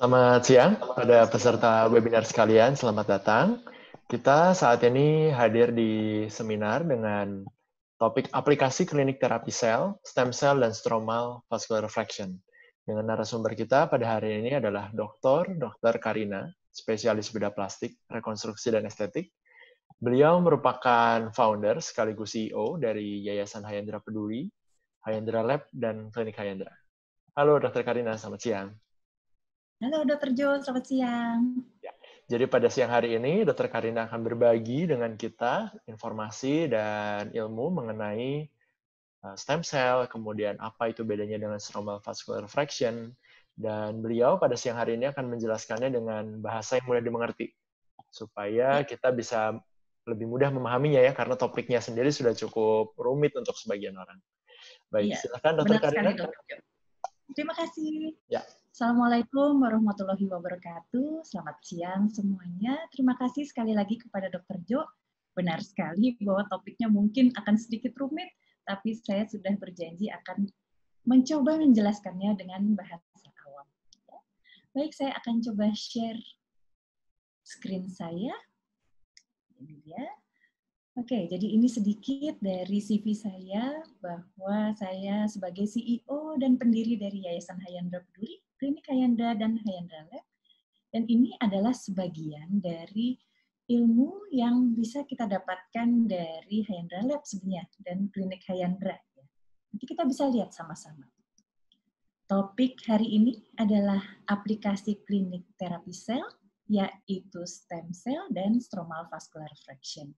Selamat siang pada peserta webinar sekalian, selamat datang. Kita saat ini hadir di seminar dengan topik aplikasi klinik terapi sel, stem cell, dan stromal vascular fraction. Dengan narasumber kita pada hari ini adalah Dr. Karina, spesialis bedah plastik, rekonstruksi, dan estetik. Beliau merupakan founder sekaligus CEO dari Yayasan Hayendra Peduli, Hayendra Lab, dan Klinik Hayendra. Halo Dr. Karina, selamat siang. Halo Dr. Jo, selamat siang. Jadi pada siang hari ini, Dr. Karina akan berbagi dengan kita informasi dan ilmu mengenai stem cell, kemudian apa itu bedanya dengan stromal vascular fraction, dan beliau pada siang hari ini akan menjelaskannya dengan bahasa yang mudah dimengerti, supaya kita bisa lebih mudah memahaminya ya, karena topiknya sendiri sudah cukup rumit untuk sebagian orang. Baik, silakan Dr. Karina. Benar sekali, Dr. Terima kasih. Ya. Assalamualaikum warahmatullahi wabarakatuh. Selamat siang semuanya. Terima kasih sekali lagi kepada Dr. Jo. Benar sekali bahwa topiknya mungkin akan sedikit rumit, tapi saya sudah berjanji akan mencoba menjelaskannya dengan bahasa awam. Baik, saya akan coba share screen saya. Ini dia. Oke, jadi ini sedikit dari CV saya bahwa saya sebagai CEO dan pendiri dari Yayasan Hayendra Peduli, Klinik Hayendra dan Hayendra Lab. Dan ini adalah sebagian dari ilmu yang bisa kita dapatkan dari Hayendra Lab sebenarnya dan Klinik Hayendra. Nanti kita bisa lihat sama-sama. Topik hari ini adalah aplikasi klinik terapi sel, yaitu stem cell dan stromal vascular fraction.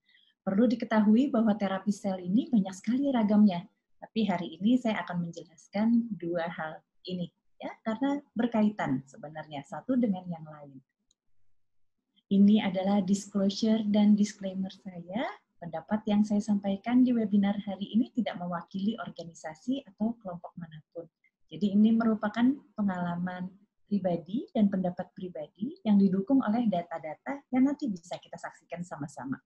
Perlu diketahui bahwa terapi sel ini banyak sekali ragamnya, tapi hari ini saya akan menjelaskan dua hal ini, ya, karena berkaitan sebenarnya satu dengan yang lain. Ini adalah disclosure dan disclaimer saya. Pendapat yang saya sampaikan di webinar hari ini tidak mewakili organisasi atau kelompok manapun. Jadi ini merupakan pengalaman pribadi dan pendapat pribadi yang didukung oleh data-data yang nanti bisa kita saksikan sama-sama.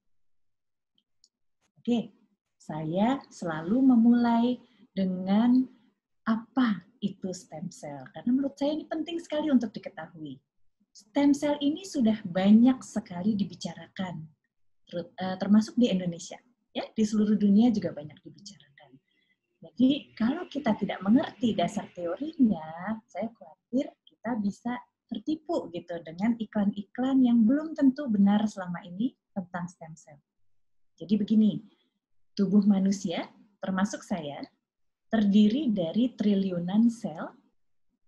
Oke, saya selalu memulai dengan apa itu stem cell. Karena menurut saya ini penting sekali untuk diketahui. Stem cell ini sudah banyak sekali dibicarakan, termasuk di Indonesia. Ya, di seluruh dunia juga banyak dibicarakan. Jadi kalau kita tidak mengerti dasar teorinya, saya khawatir kita bisa tertipu gitu dengan iklan-iklan yang belum tentu benar selama ini tentang stem cell. Jadi begini, tubuh manusia, termasuk saya, terdiri dari triliunan sel,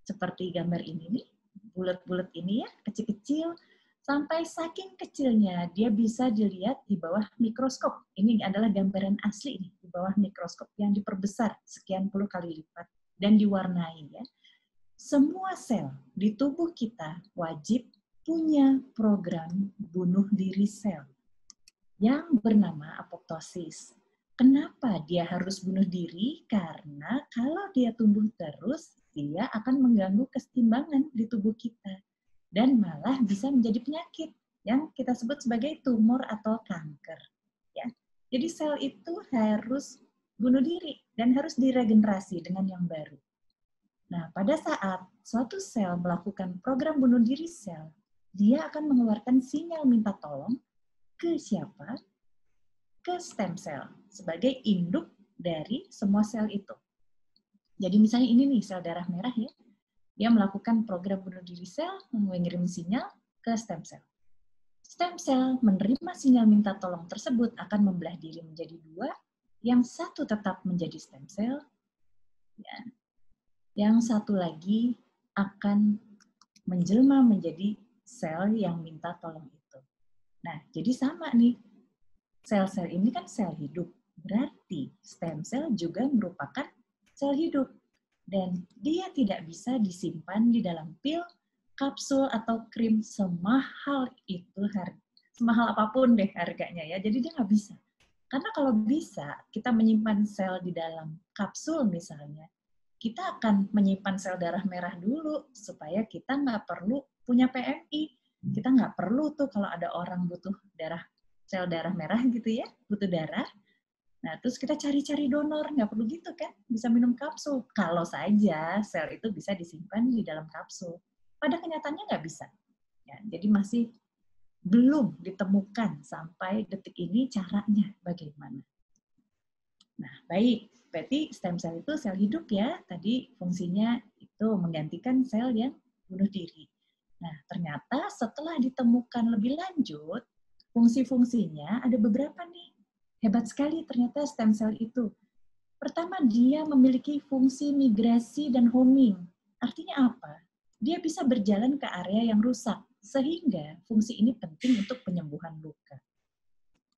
seperti gambar ini nih, bulat-bulat ini ya, kecil-kecil, sampai saking kecilnya dia bisa dilihat di bawah mikroskop. Ini adalah gambaran asli nih, di bawah mikroskop yang diperbesar sekian puluh kali lipat dan diwarnai ya. Semua sel di tubuh kita wajib punya program bunuh diri sel yang bernama apoptosis. Kenapa dia harus bunuh diri? Karena kalau dia tumbuh terus, dia akan mengganggu keseimbangan di tubuh kita. Dan malah bisa menjadi penyakit yang kita sebut sebagai tumor atau kanker. Ya. Jadi sel itu harus bunuh diri dan harus diregenerasi dengan yang baru. Nah, pada saat suatu sel melakukan program bunuh diri sel, dia akan mengeluarkan sinyal minta tolong ke siapa? Ke stem cell sebagai induk dari semua sel itu. Jadi misalnya ini nih sel darah merah ya, dia melakukan program bunuh diri sel, mengirim sinyal ke stem cell. Stem cell menerima sinyal minta tolong tersebut akan membelah diri menjadi dua, yang satu tetap menjadi stem cell, ya. Yang satu lagi akan menjelma menjadi sel yang minta tolong itu. Nah, jadi sama nih. Sel-sel ini kan sel hidup, berarti stem cell juga merupakan sel hidup. Dan dia tidak bisa disimpan di dalam pil, kapsul, atau krim semahal itu semahal apapun deh harganya ya, jadi dia nggak bisa. Karena kalau bisa, kita menyimpan sel di dalam kapsul misalnya, kita akan menyimpan sel darah merah dulu, supaya kita nggak perlu punya PMI. Kita nggak perlu tuh kalau ada orang butuh sel darah merah gitu ya, butuh darah, Nah, terus kita cari-cari donor, nggak perlu gitu kan, bisa minum kapsul. Kalau saja sel itu bisa disimpan di dalam kapsul. Pada kenyataannya nggak bisa. Ya, jadi masih belum ditemukan sampai detik ini caranya bagaimana. Nah, baik. Berarti stem cell itu sel hidup ya. Tadi fungsinya itu menggantikan sel yang bunuh diri. Nah, ternyata setelah ditemukan lebih lanjut, fungsi-fungsinya ada beberapa nih. Hebat sekali ternyata stem cell itu. Pertama, dia memiliki fungsi migrasi dan homing. Artinya apa? Dia bisa berjalan ke area yang rusak, sehingga fungsi ini penting untuk penyembuhan luka.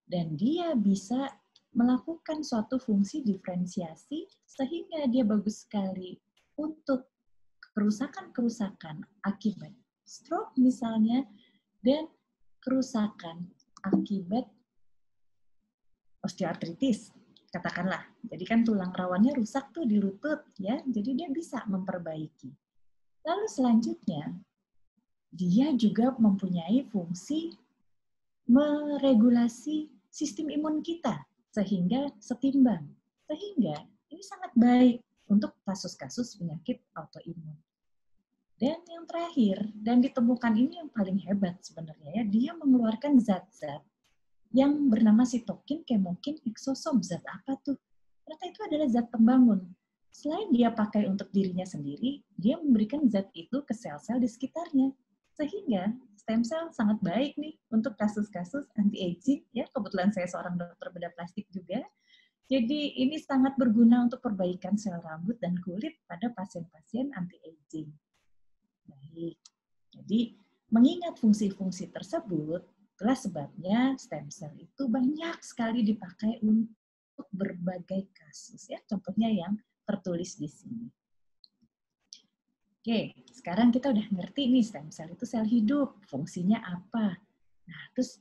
Dan dia bisa melakukan suatu fungsi diferensiasi, sehingga dia bagus sekali untuk kerusakan-kerusakan akibat stroke misalnya, dan kerusakan akibat osteoartritis, katakanlah. Jadi kan tulang rawannya rusak tuh di lutut, ya. Jadi dia bisa memperbaiki. Lalu selanjutnya, dia juga mempunyai fungsi meregulasi sistem imun kita sehingga setimbang. Sehingga ini sangat baik untuk kasus-kasus penyakit autoimun. Dan yang terakhir, dan ditemukan ini yang paling hebat sebenarnya ya, dia mengeluarkan zat-zat yang bernama sitokin, kemokin, eksosom. Zat apa tuh? Ternyata itu adalah zat pembangun. Selain dia pakai untuk dirinya sendiri, dia memberikan zat itu ke sel-sel di sekitarnya. Sehingga stem cell sangat baik nih untuk kasus-kasus anti-aging. Ya, kebetulan saya seorang dokter bedah plastik juga. Jadi ini sangat berguna untuk perbaikan sel rambut dan kulit pada pasien-pasien anti-aging. Baik, jadi mengingat fungsi-fungsi tersebut, itulah sebabnya stem cell itu banyak sekali dipakai untuk berbagai kasus. Ya, contohnya yang tertulis di sini. Oke, sekarang kita udah ngerti nih stem cell itu sel hidup, fungsinya apa. Nah, terus,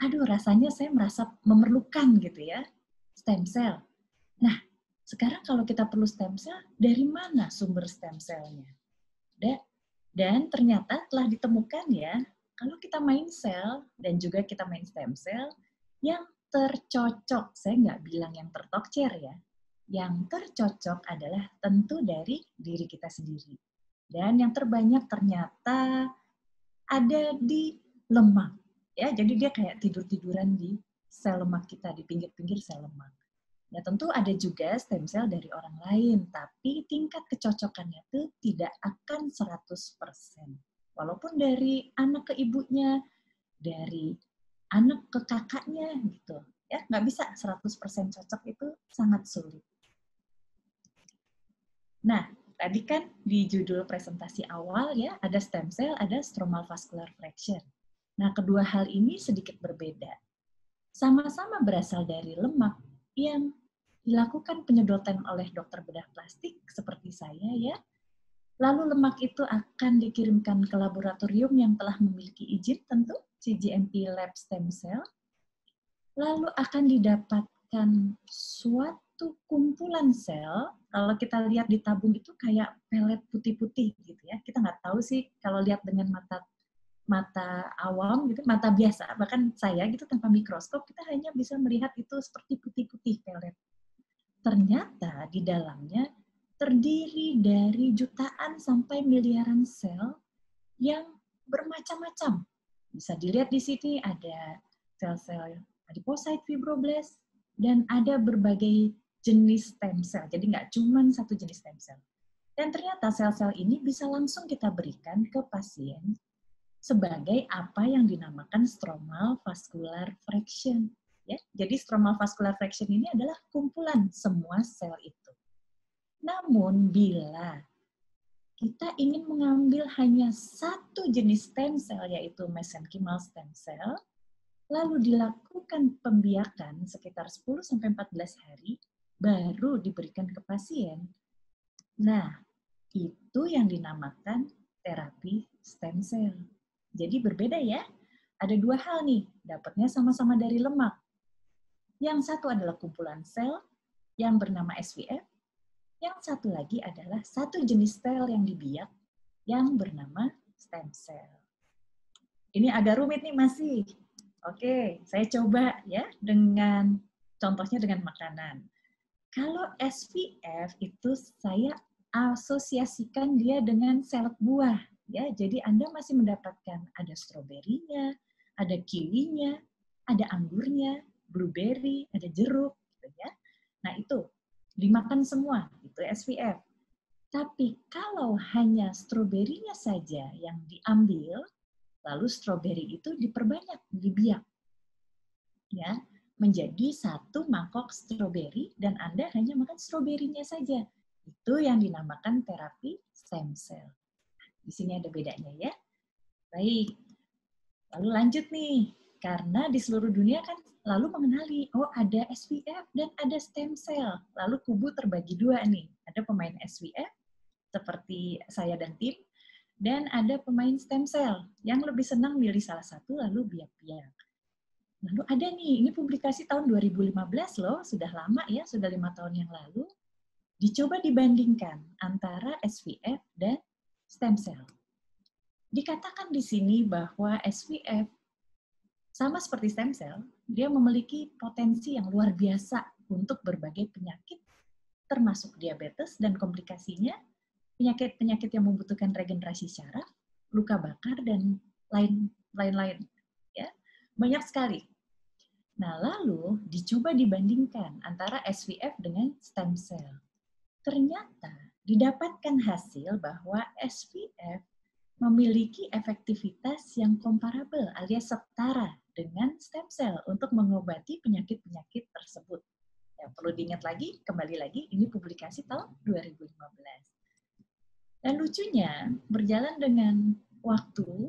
aduh rasanya saya merasa memerlukan gitu ya, stem cell. Nah, sekarang kalau kita perlu stem cell, dari mana sumber stem cell-nya? Dan ternyata telah ditemukan ya, kalau kita main sel dan juga kita main stem cell, yang tercocok, saya nggak bilang yang tertokcer ya, yang tercocok adalah tentu dari diri kita sendiri. Dan yang terbanyak ternyata ada di lemak. Ya, jadi dia kayak tidur-tiduran di sel lemak kita, di pinggir-pinggir sel lemak. Ya tentu ada juga stem cell dari orang lain, tapi tingkat kecocokannya itu tidak akan 100%. Walaupun dari anak ke ibunya, dari anak ke kakaknya gitu. Ya, nggak bisa 100% cocok, itu sangat sulit. Nah, tadi kan di judul presentasi awal ya, ada stem cell, ada stromal vascular fraction. Nah, kedua hal ini sedikit berbeda. Sama-sama berasal dari lemak yang dilakukan penyedotan oleh dokter bedah plastik seperti saya ya. Lalu lemak itu akan dikirimkan ke laboratorium yang telah memiliki izin tentu, cGMP Lab Stem Cell. Lalu akan didapatkan suatu kumpulan sel, kalau kita lihat di tabung itu kayak pelet putih-putih gitu ya. Kita nggak tahu sih kalau lihat dengan mata awam gitu, mata biasa, bahkan saya gitu tanpa mikroskop, kita hanya bisa melihat itu seperti putih-putih pelet. Ternyata di dalamnya terdiri dari jutaan sampai miliaran sel yang bermacam-macam. Bisa dilihat di sini ada sel-sel adiposit, fibroblast, dan ada berbagai jenis stem cell. Jadi nggak cuma satu jenis stem cell. Dan ternyata sel-sel ini bisa langsung kita berikan ke pasien sebagai apa yang dinamakan stromal vascular fraction. Ya, jadi stromal vascular fraction ini adalah kumpulan semua sel itu. Namun bila kita ingin mengambil hanya satu jenis stem cell, yaitu mesenchymal stem cell, lalu dilakukan pembiakan sekitar 10-14 hari, baru diberikan ke pasien. Nah, itu yang dinamakan terapi stem cell. Jadi berbeda ya. Ada dua hal nih, dapatnya sama-sama dari lemak. Yang satu adalah kumpulan sel yang bernama SVF, yang satu lagi adalah satu jenis sel yang dibiak yang bernama stem cell. Ini agak rumit nih masih. Oke, saya coba ya dengan contohnya dengan makanan. Kalau SPF itu saya asosiasikan dia dengan salad buah, ya. Jadi Anda masih mendapatkan ada stroberinya, ada kiwinya, ada anggurnya, blueberry, ada jeruk, gitu ya. Nah itu dimakan semua, itu SPF. Tapi kalau hanya stroberinya saja yang diambil, lalu stroberi itu diperbanyak, dibiak, ya, menjadi 1 mangkok stroberi dan Anda hanya makan stroberinya saja. Itu yang dinamakan terapi stem cell. Di sini ada bedanya ya. Baik, lalu lanjut nih. Karena di seluruh dunia kan lalu mengenali, oh ada SPF dan ada stem cell. Lalu kubu terbagi 2 nih. Ada pemain SPF seperti saya dan tim, dan ada pemain stem cell yang lebih senang milih salah satu lalu biak-biak. Lalu ada nih, ini publikasi tahun 2015 loh, sudah lama ya, sudah 5 tahun yang lalu. Dicoba dibandingkan antara SPF dan stem cell. Dikatakan di sini bahwa SPF sama seperti stem cell, dia memiliki potensi yang luar biasa untuk berbagai penyakit, termasuk diabetes dan komplikasinya, penyakit-penyakit yang membutuhkan regenerasi syaraf, luka bakar, dan lain-lain. Ya, banyak sekali. Nah, lalu dicoba dibandingkan antara SPF dengan stem cell. Ternyata didapatkan hasil bahwa SPF memiliki efektivitas yang komparabel alias setara dengan stem cell untuk mengobati penyakit-penyakit tersebut. Ya, perlu diingat lagi, kembali lagi, ini publikasi tahun 2015. Dan lucunya, berjalan dengan waktu,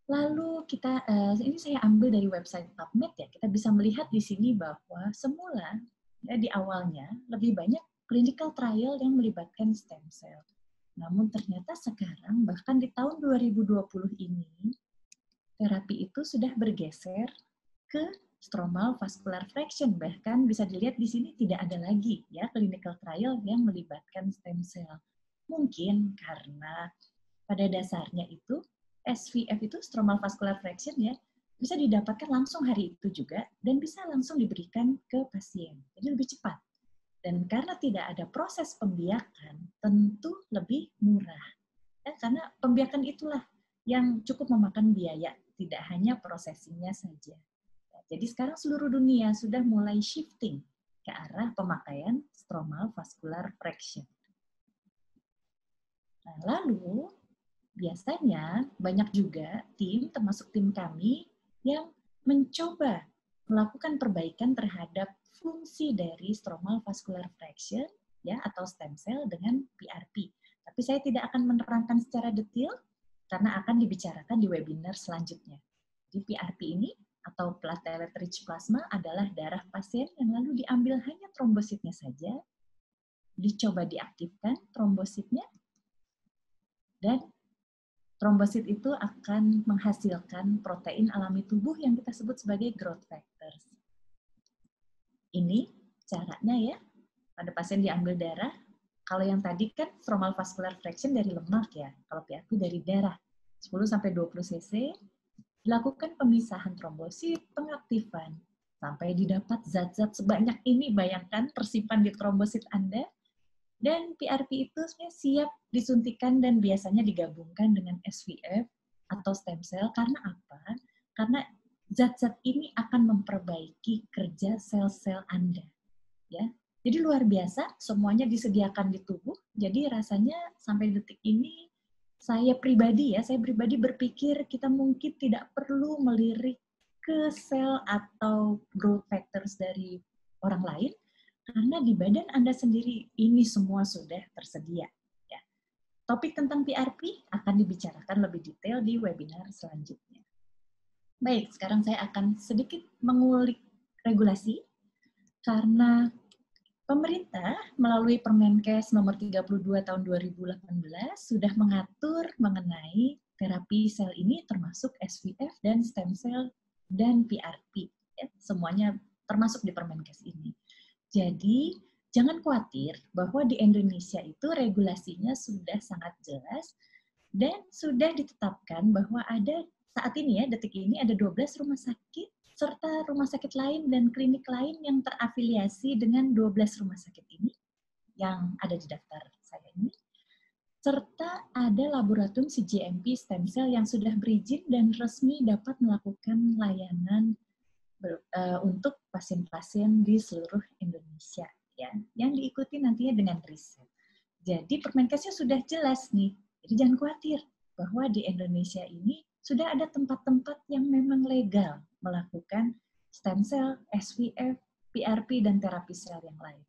lalu kita, ini saya ambil dari website PubMed ya, kita bisa melihat di sini bahwa semula, ya, di awalnya, lebih banyak clinical trial yang melibatkan stem cell. Namun ternyata sekarang, bahkan di tahun 2020 ini, terapi itu sudah bergeser ke stromal vascular fraction. Bahkan bisa dilihat di sini tidak ada lagi ya clinical trial yang melibatkan stem cell. Mungkin karena pada dasarnya itu SVF itu stromal vascular fraction ya bisa didapatkan langsung hari itu juga dan bisa langsung diberikan ke pasien. Jadi lebih cepat. Dan karena tidak ada proses pembiakan, tentu lebih murah. Ya, karena pembiakan itulah yang cukup memakan biaya, tidak hanya prosesinya saja. Ya, jadi sekarang seluruh dunia sudah mulai shifting ke arah pemakaian stromal vascular fraction. Nah, lalu biasanya banyak juga tim, termasuk tim kami, yang mencoba melakukan perbaikan terhadap fungsi dari stromal vascular fraction ya atau stem cell dengan PRP. Tapi saya tidak akan menerangkan secara detail karena akan dibicarakan di webinar selanjutnya. Di PRP ini atau platelet rich plasma adalah darah pasien yang lalu diambil hanya trombositnya saja, dicoba diaktifkan trombositnya, dan trombosit itu akan menghasilkan protein alami tubuh yang kita sebut sebagai growth factors. Ini caranya ya, pada pasien diambil darah. Kalau yang tadi kan stromal vascular fraction dari lemak ya, kalau PRP dari darah 10-20 cc, dilakukan pemisahan trombosit, pengaktifan, sampai didapat zat-zat sebanyak ini, bayangkan tersimpan di trombosit Anda. Dan PRP itu sebenarnya siap disuntikan dan biasanya digabungkan dengan SVF atau stem cell. Karena apa? Karena zat-zat ini akan memperbaiki kerja sel-sel Anda. Ya, jadi luar biasa, semuanya disediakan di tubuh. Jadi rasanya sampai detik ini saya pribadi berpikir kita mungkin tidak perlu melirik ke sel atau growth factors dari orang lain. Karena di badan Anda sendiri ini semua sudah tersedia. Ya. Topik tentang PRP akan dibicarakan lebih detail di webinar selanjutnya. Baik, sekarang saya akan sedikit mengulik regulasi karena pemerintah melalui Permenkes nomor 32 tahun 2018 sudah mengatur mengenai terapi sel ini termasuk SVF dan stem cell dan PRP. Ya, semuanya termasuk di Permenkes ini. Jadi, jangan khawatir bahwa di Indonesia itu regulasinya sudah sangat jelas dan sudah ditetapkan bahwa ada saat ini ya, detik ini ada 12 rumah sakit serta rumah sakit lain dan klinik lain yang terafiliasi dengan 12 rumah sakit ini yang ada di daftar saya ini, serta ada laboratorium cGMP stem cell yang sudah berizin dan resmi dapat melakukan layanan untuk pasien-pasien di seluruh Indonesia, ya, yang diikuti nantinya dengan riset. Jadi Permenkesnya sudah jelas nih, jadi jangan khawatir bahwa di Indonesia ini sudah ada tempat-tempat yang memang legal melakukan stem cell, SVF, PRP, dan terapi sel yang lain.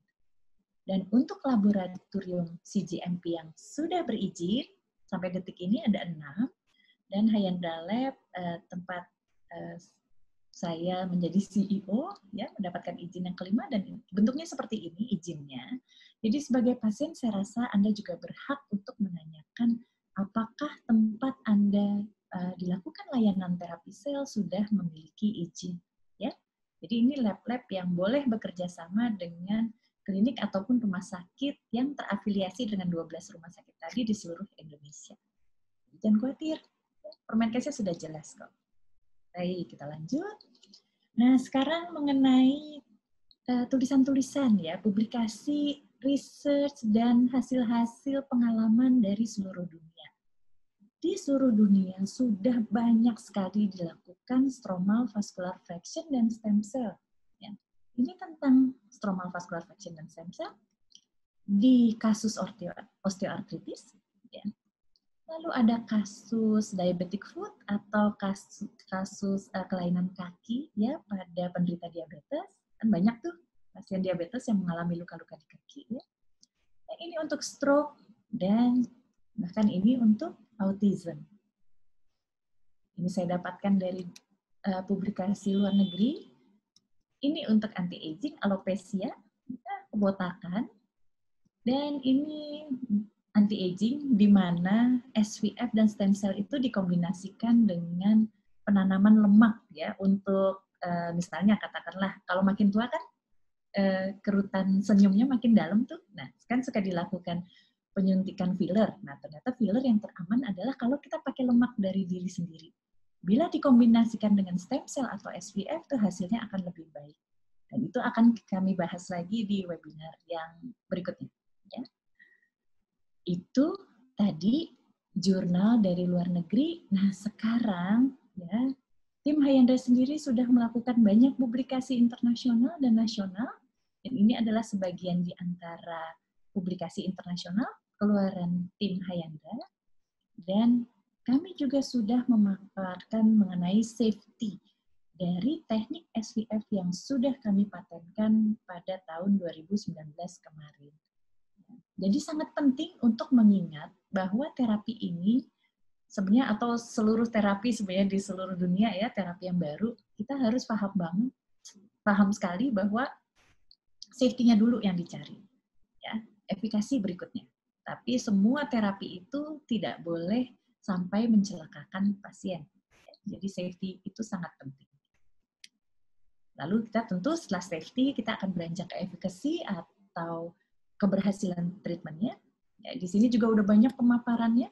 Dan untuk laboratorium cGMP yang sudah berizin, sampai detik ini ada 6, dan Hyandra Lab, tempat saya menjadi CEO, ya, mendapatkan izin yang kelima, dan bentuknya seperti ini izinnya. Jadi sebagai pasien, saya rasa Anda juga berhak untuk menanyakan apakah tempat Anda dilakukan layanan terapi sel sudah memiliki izin. Ya, jadi ini lab-lab yang boleh bekerja sama dengan klinik ataupun rumah sakit yang terafiliasi dengan 12 rumah sakit tadi di seluruh Indonesia. Jangan khawatir, Permenkesnya sudah jelas kok. Baik, kita lanjut. Nah, sekarang mengenai tulisan-tulisan ya, publikasi, research, dan hasil-hasil pengalaman dari seluruh dunia. Di seluruh dunia sudah banyak sekali dilakukan stromal vascular fraction dan stem cell. Ya. Ini tentang stromal vascular fraction dan stem cell di kasus osteoartritis. Ya. Lalu ada kasus diabetic foot atau kasus kelainan kaki ya pada penderita diabetes. Kan banyak tuh pasien diabetes yang mengalami luka-luka di kaki ya. Nah, ini untuk stroke dan bahkan ini untuk autism. Ini saya dapatkan dari publikasi luar negeri. Ini untuk anti-aging, alopecia, kebotakan. Dan ini anti-aging di mana SVF dan stem cell itu dikombinasikan dengan penanaman lemak ya untuk misalnya katakanlah kalau makin tua kan kerutan senyumnya makin dalam tuh. Nah, kan suka dilakukan penyuntikan filler. Nah, ternyata filler yang teraman adalah kalau kita pakai lemak dari diri sendiri. Bila dikombinasikan dengan stem cell atau SVF tuh hasilnya akan lebih baik. Dan itu akan kami bahas lagi di webinar yang berikutnya ya. Itu tadi jurnal dari luar negeri. Nah, sekarang ya, tim Hyandra sendiri sudah melakukan banyak publikasi internasional dan nasional. Dan ini adalah sebagian di antara publikasi internasional keluaran tim Hyandra. Dan kami juga sudah memaparkan mengenai safety dari teknik SVF yang sudah kami patenkan pada tahun 2019 kemarin. Jadi sangat penting untuk mengingat bahwa terapi ini sebenarnya atau seluruh terapi sebenarnya di seluruh dunia ya, terapi yang baru, kita harus paham sekali bahwa safety-nya dulu yang dicari. Ya, efikasi berikutnya. Tapi semua terapi itu tidak boleh sampai mencelakakan pasien. Jadi safety itu sangat penting. Lalu kita tentu setelah safety kita akan beranjak ke efikasi atau keberhasilan treatmentnya. Ya, di sini juga udah banyak pemaparannya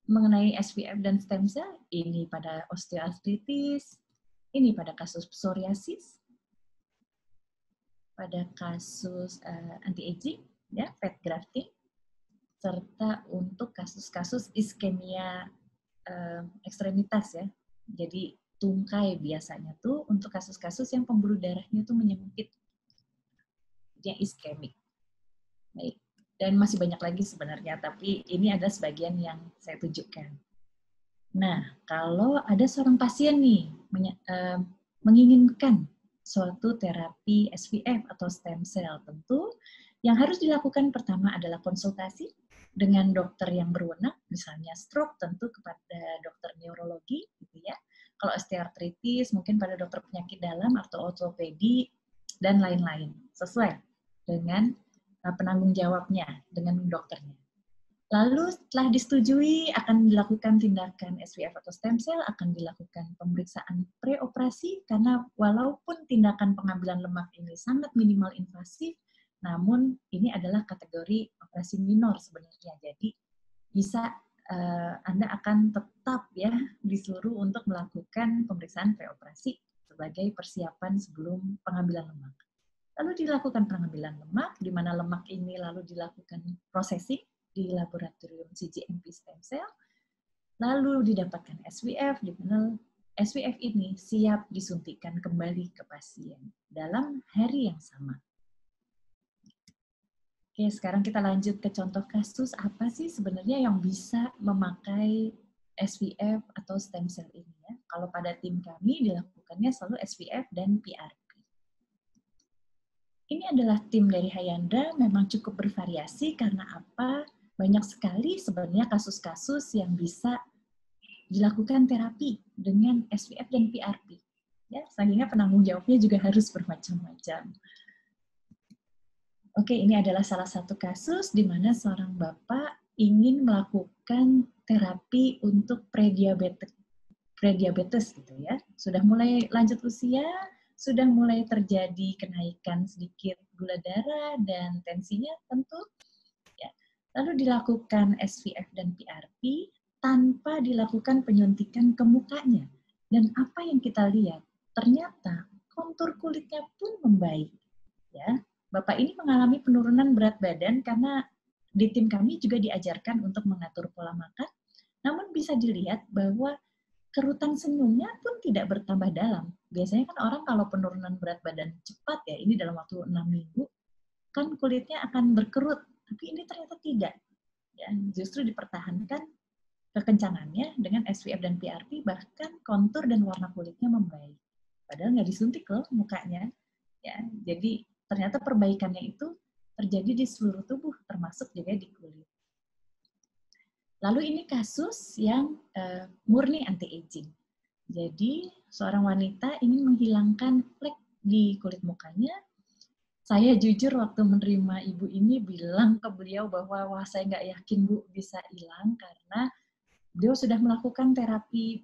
mengenai SVF dan stem cell. Ini pada osteoartritis, ini pada kasus psoriasis, pada kasus anti-aging, ya, fat grafting, serta untuk kasus-kasus iskemia ekstremitas ya. Jadi tungkai biasanya tuh untuk kasus-kasus yang pembuluh darahnya tuh menyempit, yang iskemik. Baik. Dan masih banyak lagi sebenarnya, tapi ini adalah sebagian yang saya tunjukkan. Nah, kalau ada seorang pasien nih menginginkan suatu terapi SVF atau stem cell, tentu yang harus dilakukan pertama adalah konsultasi dengan dokter yang berwenang, misalnya stroke tentu kepada dokter neurologi, gitu ya. Kalau osteoartritis mungkin pada dokter penyakit dalam atau ortopedi dan lain-lain, sesuai dengan penanggung jawabnya dengan dokternya. Lalu setelah disetujui akan dilakukan tindakan SVF atau stem cell, akan dilakukan pemeriksaan preoperasi karena walaupun tindakan pengambilan lemak ini sangat minimal invasif, namun ini adalah kategori operasi minor sebenarnya. Jadi bisa Anda akan tetap ya disuruh untuk melakukan pemeriksaan preoperasi sebagai persiapan sebelum pengambilan lemak. Lalu dilakukan pengambilan lemak, di mana lemak ini lalu dilakukan processing di laboratorium cGMP stem cell, lalu didapatkan SVF, di mana SVF ini siap disuntikan kembali ke pasien dalam hari yang sama. Oke, sekarang kita lanjut ke contoh kasus apa sih sebenarnya yang bisa memakai SVF atau stem cell ini ya. Kalau pada tim kami dilakukannya selalu SVF dan PRP. Ini adalah tim dari Hayandra, memang cukup bervariasi karena apa? Banyak sekali sebenarnya kasus-kasus yang bisa dilakukan terapi dengan SVF dan PRP. Ya, sehingga penanggung jawabnya juga harus bermacam-macam. Oke, ini adalah salah satu kasus di mana seorang bapak ingin melakukan terapi untuk prediabetes gitu ya. Sudah mulai lanjut usia, sudah mulai terjadi kenaikan sedikit gula darah dan tensinya tentu. Ya. Lalu dilakukan SVF dan PRP tanpa dilakukan penyuntikan ke mukanya. Dan apa yang kita lihat? Ternyata kontur kulitnya pun membaik. Ya. Bapak ini mengalami penurunan berat badan karena di tim kami juga diajarkan untuk mengatur pola makan. Namun bisa dilihat bahwa kerutan senyumnya pun tidak bertambah dalam. Biasanya kan orang kalau penurunan berat badan cepat ya, ini dalam waktu 6 minggu, kan kulitnya akan berkerut. Tapi ini ternyata tidak. Ya, justru dipertahankan kekencangannya dengan SVF dan PRP, bahkan kontur dan warna kulitnya membaik. Padahal nggak disuntik loh mukanya. Ya, jadi ternyata perbaikannya itu terjadi di seluruh tubuh, termasuk juga di kulit. Lalu ini kasus yang murni anti-aging. Jadi, seorang wanita ingin menghilangkan flek di kulit mukanya. Saya jujur waktu menerima ibu ini bilang ke beliau bahwa, wah saya nggak yakin Bu bisa hilang karena beliau sudah melakukan terapi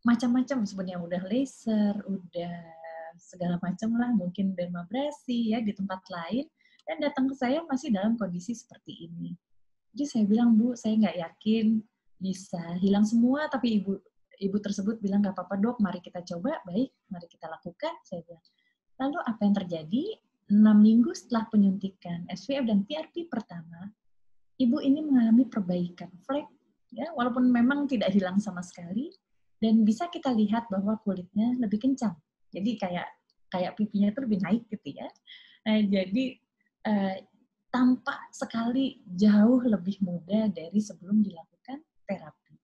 macam-macam sebenarnya, udah laser, udah segala macam lah, mungkin dermabrasi ya di tempat lain, dan datang ke saya masih dalam kondisi seperti ini. Jadi saya bilang, Bu, saya nggak yakin bisa hilang semua, tapi ibu tersebut bilang, nggak apa-apa dok, mari kita coba, baik, mari kita lakukan, saya bilang. Lalu apa yang terjadi? 6 minggu setelah penyuntikan SVF dan PRP pertama, ibu ini mengalami perbaikan flek, ya, walaupun memang tidak hilang sama sekali, dan bisa kita lihat bahwa kulitnya lebih kencang. Jadi kayak pipinya itu lebih naik gitu ya. Nah, jadi tampak sekali jauh lebih muda dari sebelum dilakukan terapi.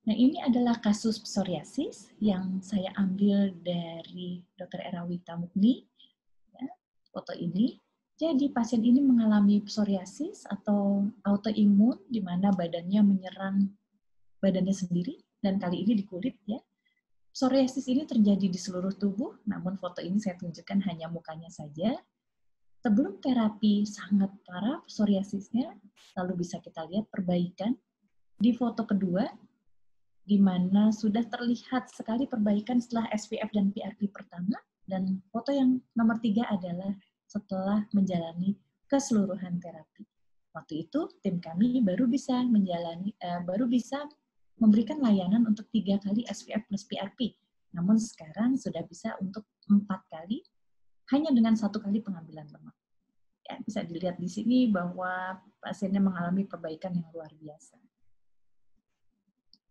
Nah, ini adalah kasus psoriasis yang saya ambil dari Dr. Erawita Mukni. Ya, foto ini. Jadi pasien ini mengalami psoriasis atau autoimun di mana badannya menyerang badannya sendiri, dan kali ini di kulit ya. Psoriasis ini terjadi di seluruh tubuh, namun foto ini saya tunjukkan hanya mukanya saja. Sebelum terapi sangat parah psoriasisnya, lalu bisa kita lihat perbaikan di foto kedua, di mana sudah terlihat sekali perbaikan setelah SVF dan PRP pertama, dan foto yang nomor 3 adalah setelah menjalani keseluruhan terapi. Waktu itu tim kami baru bisa memberikan layanan untuk 3 kali SVF plus PRP. Namun sekarang sudah bisa untuk 4 kali hanya dengan 1 kali pengambilan lemak. Ya, bisa dilihat di sini bahwa pasiennya mengalami perbaikan yang luar biasa.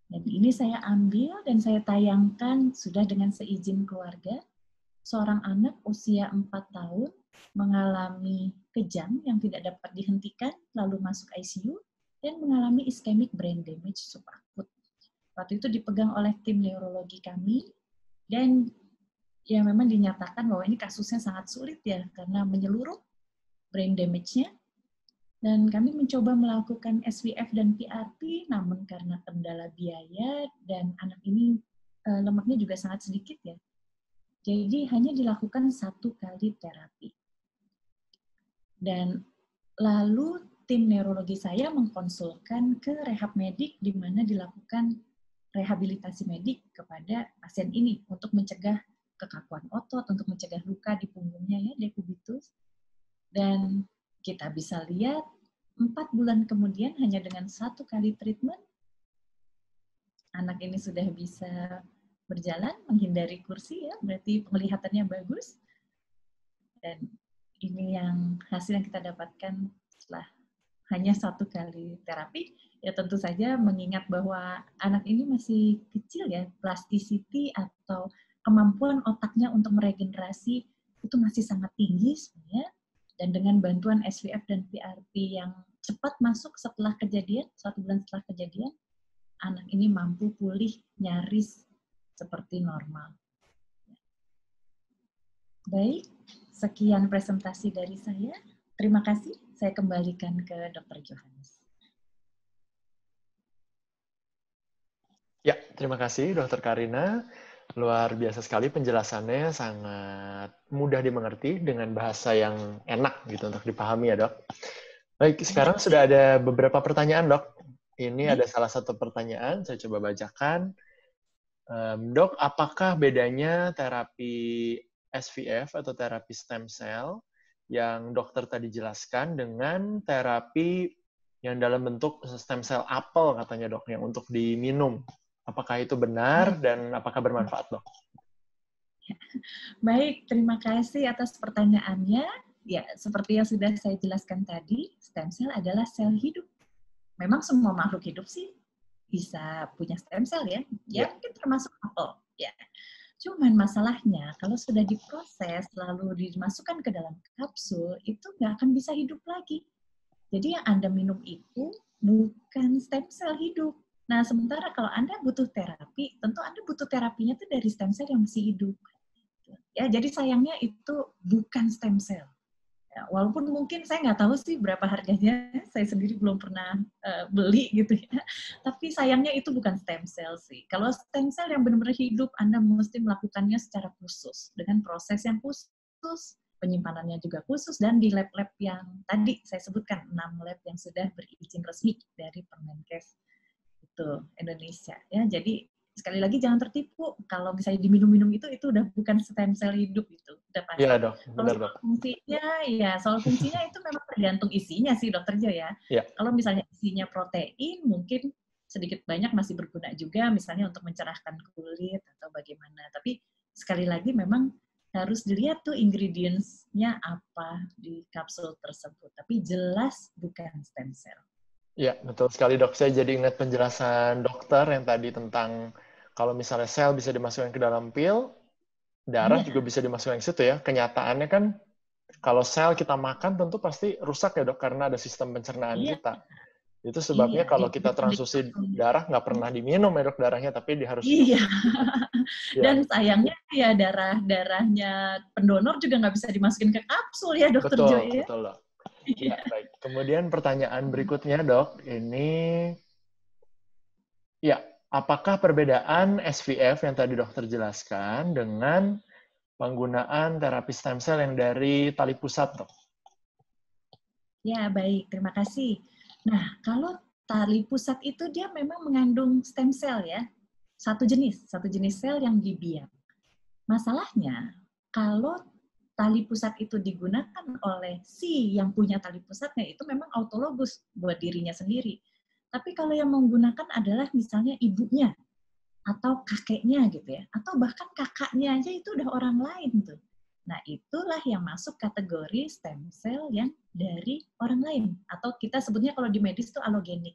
Dan ini saya ambil dan saya tayangkan sudah dengan seizin keluarga. Seorang anak usia 4 tahun mengalami kejang yang tidak dapat dihentikan, lalu masuk ICU, dan mengalami ischemic brain damage subakut. Waktu itu dipegang oleh tim neurologi kami, dan ya memang dinyatakan bahwa ini kasusnya sangat sulit ya, karena menyeluruh brain damage-nya. Dan kami mencoba melakukan SVF dan PRP, namun karena kendala biaya, dan anak ini lemaknya juga sangat sedikit ya, jadi hanya dilakukan 1 kali terapi. Dan lalu tim neurologi saya mengkonsulkan ke rehab medik di mana dilakukan rehabilitasi medik kepada pasien ini untuk mencegah kekakuan otot, untuk mencegah luka di punggungnya ya, dekubitus. Dan kita bisa lihat 4 bulan kemudian hanya dengan 1 kali treatment, anak ini sudah bisa berjalan, menghindari kursi ya, berarti penglihatannya bagus. Dan ini yang hasil yang kita dapatkan setelah hanya 1 kali terapi, ya tentu saja mengingat bahwa anak ini masih kecil ya, plasticity atau kemampuan otaknya untuk meregenerasi itu masih sangat tinggi sebenarnya. Dan dengan bantuan SVF dan PRP yang cepat masuk setelah kejadian, 1 bulan setelah kejadian, anak ini mampu pulih nyaris seperti normal. Baik, sekian presentasi dari saya. Terima kasih. Saya kembalikan ke Dr. Johannes. Ya, terima kasih Dr. Karina. Luar biasa sekali penjelasannya, sangat mudah dimengerti dengan bahasa yang enak gitu untuk dipahami ya, Dok. Baik, sekarang sudah ada beberapa pertanyaan, Dok. Ini ada salah satu pertanyaan, saya coba bacakan. Dok, apakah bedanya terapi SVF atau terapi stem cell yang dokter tadi jelaskan dengan terapi yang dalam bentuk stem cell apel katanya dok, yang untuk diminum? Apakah itu benar dan apakah bermanfaat, dok? Baik, terima kasih atas pertanyaannya. Ya, seperti yang sudah saya jelaskan tadi, stem cell adalah sel hidup. Memang semua makhluk hidup sih bisa punya stem cell ya. Ya, mungkin termasuk apel. Ya. Cuman masalahnya, kalau sudah diproses, lalu dimasukkan ke dalam kapsul, itu nggak akan bisa hidup lagi. Jadi yang Anda minum itu bukan stem cell hidup. Nah, sementara kalau Anda butuh terapi, tentu Anda butuh terapinya itu dari stem cell yang masih hidup. Ya, jadi sayangnya itu bukan stem cell. Ya, walaupun mungkin saya nggak tahu sih berapa harganya, saya sendiri belum pernah beli gitu ya. Tapi sayangnya itu bukan stem cell sih. Kalau stem cell yang benar-benar hidup, Anda mesti melakukannya secara khusus, dengan proses yang khusus, penyimpanannya juga khusus, dan di lab-lab yang tadi saya sebutkan, 6 lab yang sudah berizin resmi dari Permenkes itu Indonesia. Ya, jadi sekali lagi jangan tertipu kalau misalnya diminum-minum itu udah bukan stem cell hidup itu udah pasti. Iya dok, benar dok. Soal fungsinya itu memang tergantung isinya sih dokter Jo ya. Ya. Kalau misalnya isinya protein mungkin sedikit banyak masih berguna juga misalnya untuk mencerahkan kulit atau bagaimana. Tapi sekali lagi memang harus dilihat tuh ingredients-nya apa di kapsul tersebut. Tapi jelas bukan stem cell. Ya, betul sekali dok. Saya jadi ingat penjelasan dokter yang tadi tentang kalau misalnya sel bisa dimasukkan ke dalam pil, darah juga bisa dimasukkan ke situ ya. Kenyataannya kan kalau sel kita makan tentu pasti rusak ya dok, karena ada sistem pencernaan kita. Itu sebabnya kalau kita transfusi darah nggak pernah diminum ya dok darahnya, tapi harus Dan sayangnya ya darahnya pendonor juga nggak bisa dimasukin ke kapsul ya dokter Jo ya. Betul dok. Ya, baik. Kemudian pertanyaan berikutnya, dok. Ini, ya, apakah perbedaan SVF yang tadi dokter jelaskan dengan penggunaan terapi stem cell yang dari tali pusat, dok? Ya, baik. Terima kasih. Nah, kalau tali pusat itu dia memang mengandung stem cell ya. Satu jenis sel yang dibiak. Masalahnya, kalau tali pusat itu digunakan oleh si yang punya tali pusatnya, itu memang autologus buat dirinya sendiri. Tapi kalau yang menggunakan adalah misalnya ibunya, atau kakeknya gitu ya, atau bahkan kakaknya aja itu udah orang lain tuh. Nah, itulah yang masuk kategori stem cell yang dari orang lain. Atau kita sebutnya kalau di medis itu alogenik.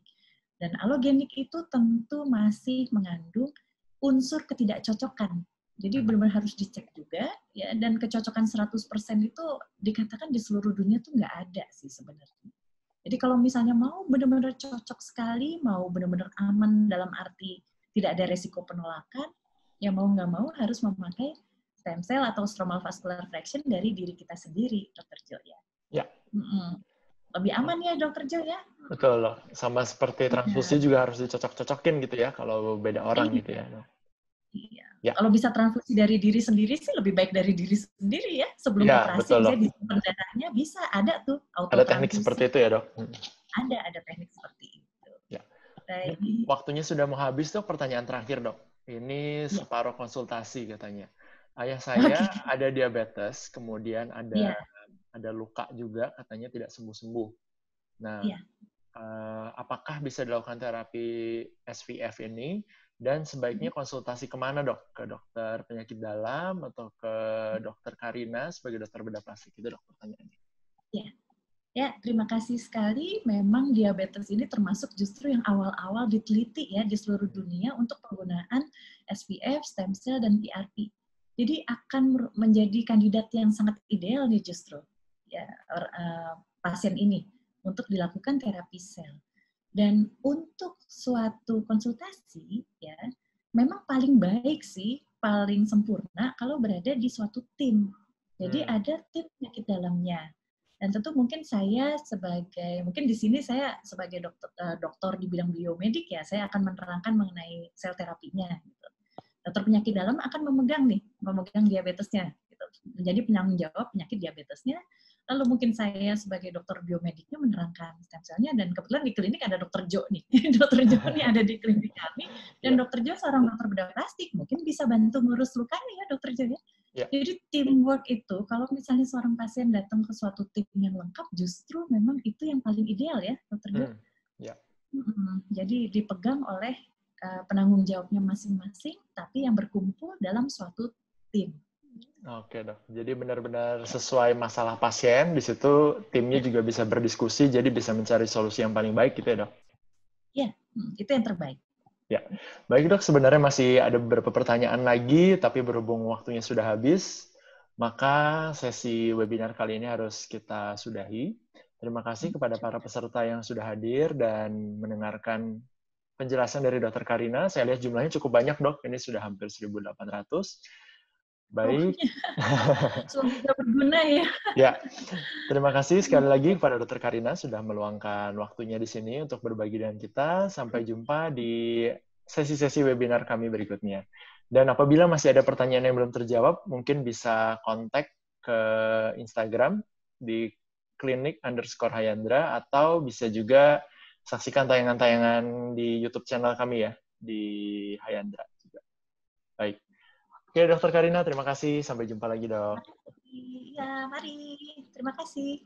Dan alogenik itu tentu masih mengandung unsur ketidakcocokan. Jadi benar-benar harus dicek juga, ya. Dan kecocokan 100% itu dikatakan di seluruh dunia tuh nggak ada sih sebenarnya. Jadi kalau misalnya mau benar-benar cocok sekali, mau benar-benar aman dalam arti tidak ada resiko penolakan, ya mau nggak mau harus memakai stem cell atau stromal vascular fraction dari diri kita sendiri, Dr. Jo ya. Ya. Lebih aman ya, Dr. Jo ya. Betul loh. Sama seperti transfusi juga harus dicocok-cocokin gitu ya, kalau beda orang gitu ya. Iya. Ya. Kalau bisa transfusi dari diri sendiri sih lebih baik dari diri sendiri ya. Sebelum operasi misalnya disimpan darahnya bisa ada tuh auto ada teknik seperti itu ya, dok? Ada teknik seperti itu. Ya. Waktunya sudah mau habis, dok. Pertanyaan terakhir, dok. Ini separuh konsultasi katanya. Ayah saya ada diabetes, kemudian ada luka juga, katanya tidak sembuh-sembuh. Nah, apakah bisa dilakukan terapi SVF ini Dan sebaiknya konsultasi kemana, Dok? Ke dokter penyakit dalam atau ke dokter Karina sebagai dokter bedah plastik? Itu, Dok, pertanyaannya. Ya, terima kasih sekali. Memang diabetes ini termasuk justru yang awal-awal diteliti ya di seluruh dunia untuk penggunaan SPF, stem cell, dan PRP. Jadi akan menjadi kandidat yang sangat ideal nih justru ya pasien ini untuk dilakukan terapi sel. Dan untuk suatu konsultasi ya memang paling baik sih, paling sempurna kalau berada di suatu tim. Jadi ada tim penyakit dalamnya. Dan tentu mungkin saya mungkin di sini saya sebagai dokter di bidang biomedik ya, saya akan menerangkan mengenai sel terapinya. Gitu. Dokter penyakit dalam akan memegang diabetesnya, gitu. Menjadi penanggung jawab penyakit diabetesnya. Lalu mungkin saya sebagai dokter biomediknya menerangkan stem cell-nya, dan kebetulan di klinik ada dokter Jo nih. Dokter Jo nih ada di klinik kami, dan dokter Jo seorang dokter bedah plastik, mungkin bisa bantu ngurus lukanya ya dokter Jo ya. Jadi teamwork itu, kalau misalnya seorang pasien datang ke suatu tim yang lengkap, justru memang itu yang paling ideal ya, Dokter Jo. Jadi dipegang oleh penanggung jawabnya masing-masing, tapi yang berkumpul dalam suatu tim. Oke, Dok. Jadi benar-benar sesuai masalah pasien, di situ timnya juga bisa berdiskusi, jadi bisa mencari solusi yang paling baik gitu ya, Dok? Ya, itu yang terbaik. Ya, baik Dok, sebenarnya masih ada beberapa pertanyaan lagi, tapi berhubung waktunya sudah habis, maka sesi webinar kali ini harus kita sudahi. Terima kasih kepada para peserta yang sudah hadir dan mendengarkan penjelasan dari Dr. Karina. Saya lihat jumlahnya cukup banyak, Dok. Ini sudah hampir 1.800. Baik. Semoga berguna ya. Ya, terima kasih sekali lagi kepada Dr. Karina sudah meluangkan waktunya di sini untuk berbagi dengan kita. Sampai jumpa di sesi-sesi webinar kami berikutnya. Dan apabila masih ada pertanyaan yang belum terjawab, mungkin bisa kontak ke Instagram di klinik_Hayandra, atau bisa juga saksikan tayangan-tayangan di YouTube channel kami ya, di Hayandra juga. Baik. Oke, Dr. Karina, terima kasih. Sampai jumpa lagi, Dok. Ya, mari. Terima kasih.